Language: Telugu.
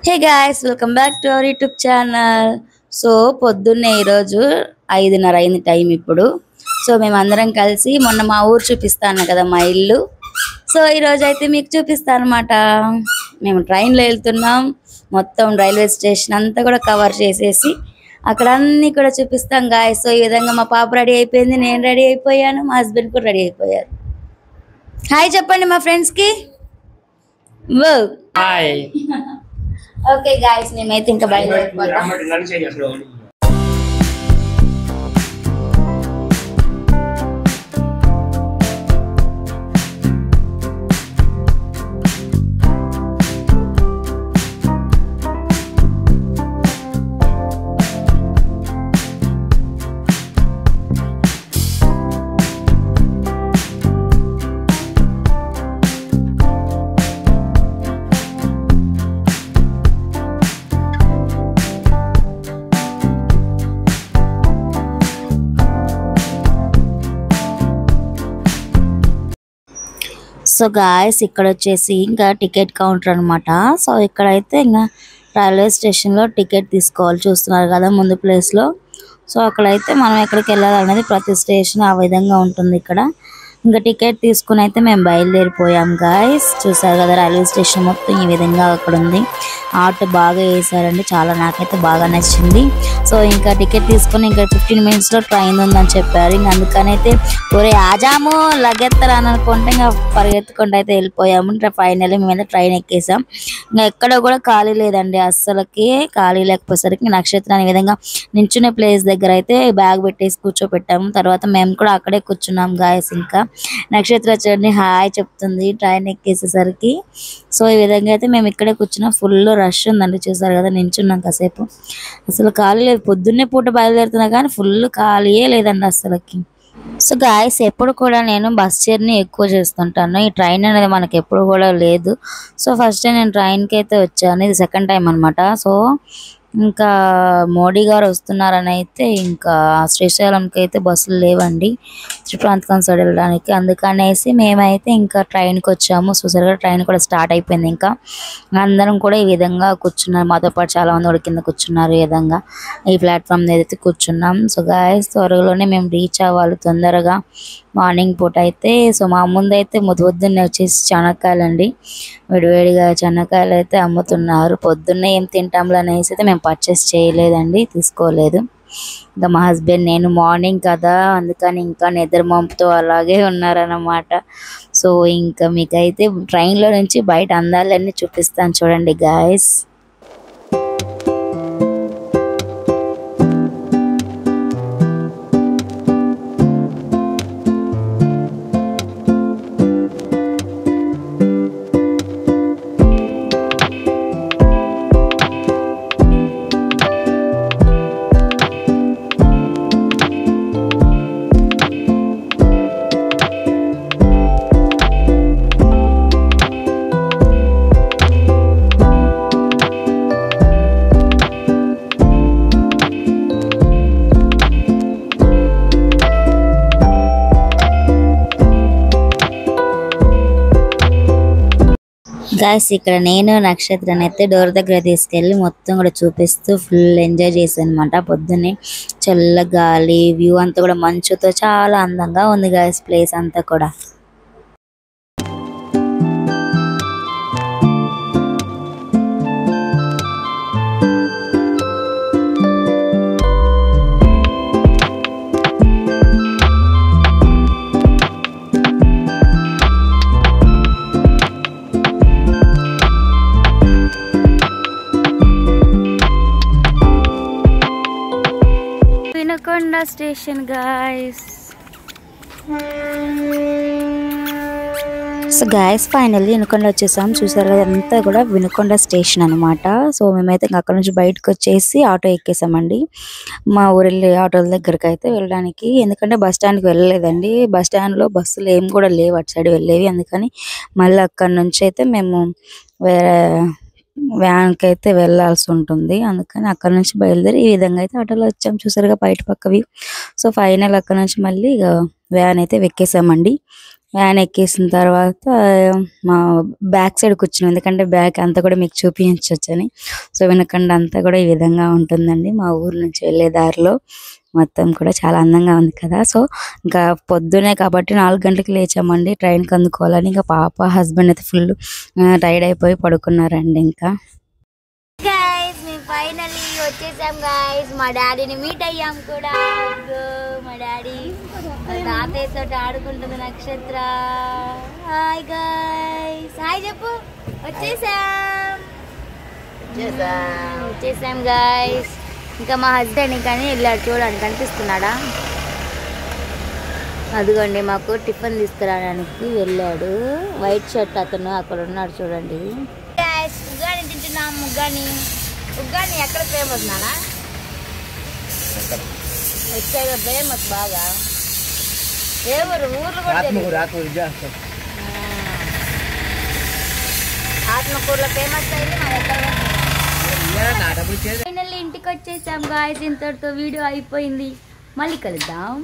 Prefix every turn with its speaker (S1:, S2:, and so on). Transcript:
S1: Hey guys, welcome back to our YouTube channel. So పొద్దున్నే ఈరోజు 5:30 అయింది టైం ఇప్పుడు. సో మేమందరం కలిసి మొన్న మా ఊరు చూపిస్తాను కదా, మా ఇల్లు. సో ఈరోజు అయితే మీకు చూపిస్తాను అనమాట. మేము ట్రైన్లో వెళ్తున్నాం. మొత్తం రైల్వే స్టేషన్ అంతా కూడా కవర్ చేసేసి అక్కడ అన్నీ కూడా చూపిస్తాం గాయ్స్. సో ఈ విధంగా మా పాప రెడీ అయిపోయింది, నేను రెడీ అయిపోయాను, మా హస్బెండ్ కూడా రెడీ అయిపోయారు. హాయ్ చెప్పండి మా ఫ్రెండ్స్కి.
S2: హాయ్.
S1: ఓకే గాయ్స్, మేమైతే ఇంకా బయలుదేరిపోతాం. సో గాయస్, ఇక్కడ వచ్చేసి ఇంకా టికెట్ కౌంటర్ అనమాట. సో ఇక్కడైతే ఇంకా రైల్వే స్టేషన్లో టికెట్ తీసుకోవాలి, చూస్తున్నారు కదా ముందు ప్లేస్లో. సో అక్కడైతే మనం ఎక్కడికి వెళ్ళాలనేది ప్రతి స్టేషన్ ఆ విధంగా ఉంటుంది. ఇక్కడ ఇంకా టికెట్ తీసుకుని అయితే మేము బయలుదేరిపోయాం గాయస్. చూసారు కదా రైల్వే స్టేషన్ మొత్తం ఈ విధంగా అక్కడ ఉంది. ఆర్ట్ బాగా వేసారండి, చాలా నాకైతే బాగా నచ్చింది. సో ఇంకా టికెట్ తీసుకుని ఇంకా 15 మినిట్స్లో ట్రైన్ ఉందని చెప్పారు. ఇంకా అందుకనైతే ఒరే ఆజాము లగెత్తరా అని అనుకుంటే ఇంకా పరిగెత్తుకుంటూ అయితే వెళ్ళిపోయాము. ఇంకా ఫైనల్లీ మేమైతే ట్రైన్ ఎక్కేసాం. ఇంకా ఎక్కడ కూడా ఖాళీ లేదండి, అస్సలకి ఖాళీ లేకపోయేసరికి నక్షత్రాన్ని విధంగా నించునే ప్లేస్ దగ్గర అయితే బ్యాగ్ పెట్టేసి కూర్చోపెట్టాము. తర్వాత మేము కూడా అక్కడే కూర్చున్నాం గాయస్. ఇంకా నక్షత్ర చూడండి హాయ్ చెప్తుంది ట్రైన్ ఎక్కేసేసరికి. సో ఈ విధంగా అయితే మేము ఇక్కడే కూర్చున్నాం. ఫుల్ రష్ ఉందండి, చూసారు కదా నించున్నాం కాసేపు. అసలు ఖాళీ లేదు, పొద్దున్నే పూట బయలుదేరుతున్నా కానీ ఫుల్ ఖాళీయే లేదండి అసలుకి. సో గాయస్, ఎప్పుడు కూడా నేను బస్ జర్నీ ఎక్కువ చేస్తుంటాను. ఈ ట్రైన్ అనేది మనకి ఎప్పుడు కూడా లేదు. సో ఫస్ట్ టైం నేను ట్రైన్కి అయితే వచ్చాను, ఇది సెకండ్ టైం అనమాట. సో ఇంకా మోడీ గారు వస్తున్నారని అయితే ఇంకా శ్రీశైలంకి అయితే బస్సులు లేవండి త్రిప్రాంతకం సైడ్ వెళ్ళడానికి. అందుకనేసి మేమైతే ఇంకా ట్రైన్కి వచ్చాము. చూసారుగా ట్రైన్ కూడా స్టార్ట్ అయిపోయింది. ఇంకా అందరం కూడా ఈ విధంగా కూర్చున్నారు, మాతో పాటు చాలా మంది కూడా కింద కూర్చున్నారు. ఈ విధంగా ఈ ప్లాట్ఫామ్ ఏదైతే కూర్చున్నాం. సో గాయస్, త్వరలోనే మేము రీచ్ అవ్వాలి తొందరగా మార్నింగ్ పూట అయితే. సో మా ముందు అయితే పొద్దున్నే వచ్చేసి చెనక్కాయలు అండి, వేడివేడిగా చెనక్కాయలు అయితే అమ్ముతున్నారు. పొద్దున్నే ఏం తింటాంలో అనేసి అయితే మేము పర్చేస్ చేయలేదండి, తీసుకోలేదు. ఇంకా మా హస్బెండ్ నేను మార్నింగ్ కదా అందుకని ఇంకా నిద్ర మోపుతో అలాగే ఉన్నారన్నమాట. సో ఇంకా మీకైతే ట్రైన్లో నుంచి బయట అందాలన్నీ చూపిస్తాను చూడండి గాయస్. గాయస్, ఇక్కడ నేను నక్షత్రాన్ని అయితే డోర్ దగ్గర తీసుకెళ్ళి మొత్తం కూడా చూపిస్తూ ఫుల్ ఎంజాయ్ చేశాను అనమాట. పొద్దున్నే చల్ల గాలి, వ్యూ అంతా కూడా మంచుతో చాలా అందంగా ఉంది గాయస్ ప్లేస్ అంతా కూడా. Vinukonda station guys. So guys, finally Vinukonda వచ్చేసాం. చూసారు అదంతా కూడా వినుకొండ స్టేషన్ అనమాట. సో మేమైతే అక్కడ నుంచి బయటకు వచ్చేసి ఆటో ఎక్కేసామండి, మా ఊరెళ్ళి ఆటోల దగ్గరికి అయితే వెళ్ళడానికి. ఎందుకంటే బస్ స్టాండ్కి వెళ్ళలేదండి, బస్ స్టాండ్లో బస్సులు ఏం కూడా లేవు అటు సైడ్ వెళ్ళేవి. అందుకని మళ్ళీ అక్కడ నుంచి అయితే మేము వేరే వ్యాన్కి అయితే వెళ్ళాల్సి ఉంటుంది. అందుకని అక్కడ నుంచి బయలుదేరి ఈ విధంగా అయితే ఆటోలో వచ్చాం. చూసారుగా బయట పక్కవి. సో ఫైనల్ అక్కడ నుంచి మళ్ళీ వ్యాన్ అయితే ఎక్కేసామండి. వ్యాన్ ఎక్కేసిన తర్వాత మా బ్యాక్ సైడ్ కూర్చున్నాం, ఎందుకంటే బ్యాక్ అంతా కూడా మీకు చూపించవచ్చని. సో వెనకండ అంతా కూడా ఈ విధంగా ఉంటుందండి మా ఊరు నుంచి వెళ్ళే దారిలో. మొత్తం కూడా చాలా అందంగా ఉంది కదా. సో ఇంకా పొద్దునే కాబట్టి 4 గంటలకు లేచామండి ట్రైన్కి అందుకోవాలని. ఇంకా పాప హస్బెండ్ అయితే ఫుల్ టైర్డ్ అయిపోయి పడుకున్నారండి. ఇంకా గైస్ మేము ఫైనల్లీ వచ్చేసాం గైస్. మా డాడీని మీట్ అయ్యాం కూడా. మా డాడీ తాతయ్యతో ఆడుకుంటుంది నక్షత్ర. హాయ్ గైస్, హాయ్ చెప్పు. వచ్చేసాం గైస్. ఇంకా మా హస్బెండ్ కానీ వెళ్ళాడు, చూడండి కనిపిస్తున్నాడా? అదిగోండి మాకు టిఫిన్ తీసుకురావడానికి వెళ్ళాడు. వైట్ షర్ట్ అతను అక్కడ ఉన్నాడు చూడండి. ఉగ్గాని తింటున్నాం. ఉగ్గాని ఎక్కడ ఫేమస్ నానా? ఎక్కడ ఫేమస్ బాగా? ఏ ఊరు? ఊర్లు కూడా ఆత్మకూరులో ఫేమస్ అయింది. మన ఎక్కడ ఫైనల్లీ ఇంటికి వచ్చేసాం గాయస్. ఇంతటితో వీడియో అయిపోయింది. మళ్ళీ కలుద్దాం.